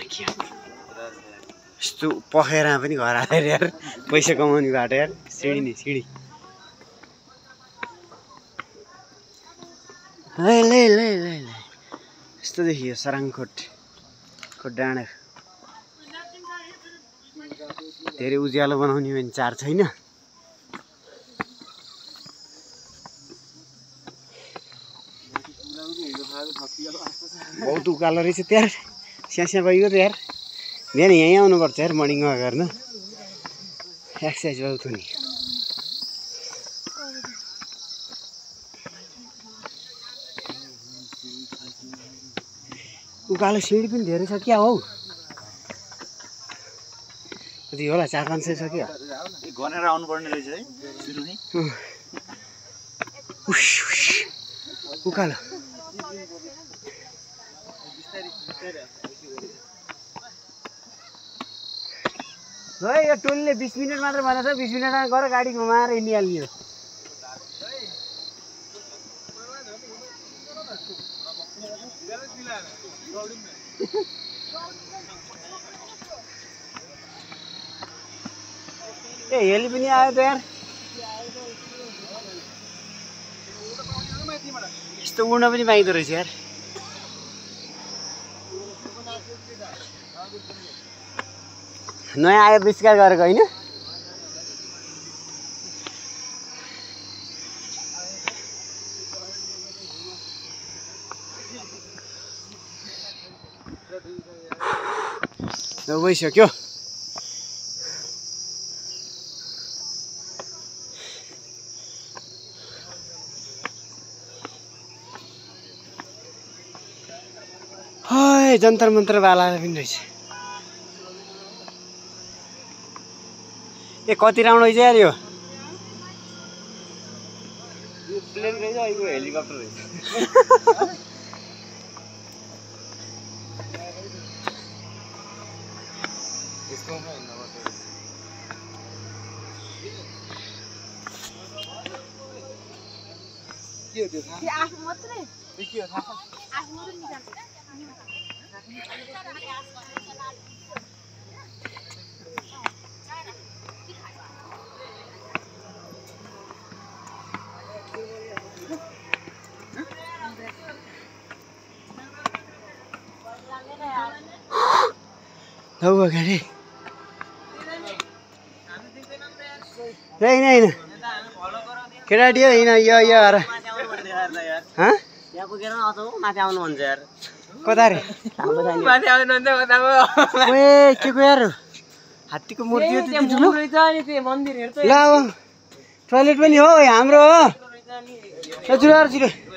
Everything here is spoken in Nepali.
यस्तो पखेरा पनि घर आएर यार पैसा कमाउने बाटो यार सिडी नि सिडी यस्तो देखियो सराङखोटको डाँडा धेरै उज्यालो बनाउने भने चार छैन बहुत उकालो रहेछ त्यार स्यास्या भइगयो त यार बिहान यहीँ आउनुपर्छ यार मर्निङ वाक गर्न एक्सर्साइज बहुत हुने उकालो सिँढी पनि धेरै छ क्या हौ कति होला 400-500 छ क्या गनेर आउनुपर्ने रहेछ है सुरुमै उकालो ल यो टोलीले 20 मिनट मात्र भनेछ 20 मिनटमा गएर गाडी घुमाएर हिँडिहाल्यो ए हेली पनि आयो त यार यस्तो उड्न पनि पाइँदो रहेछ यार नयाँ आविष्कार गरेको होइन गइसक्यो है जन्तर मन्त्र वाला पनि रहेछ ए कति राउन्ड रहेछ यार यो प्लेन रहेछ यो हेलिकप्टर रहेछ के हो त्यो आफू मात्रै के हो थाहा आफू मात्रै निकाल्छ हौ अगाडि होइन केटाटी हो होइन यो अर त्यहाँ पुगेर अझ माथि आउनु भन्छ यार कता रे माथि आउनु भन्छ ए के को यार हात्तीको मूर्ति हो त्यति ठुलो ल अब टोइलेट पनि हो हाम्रो हो छिटो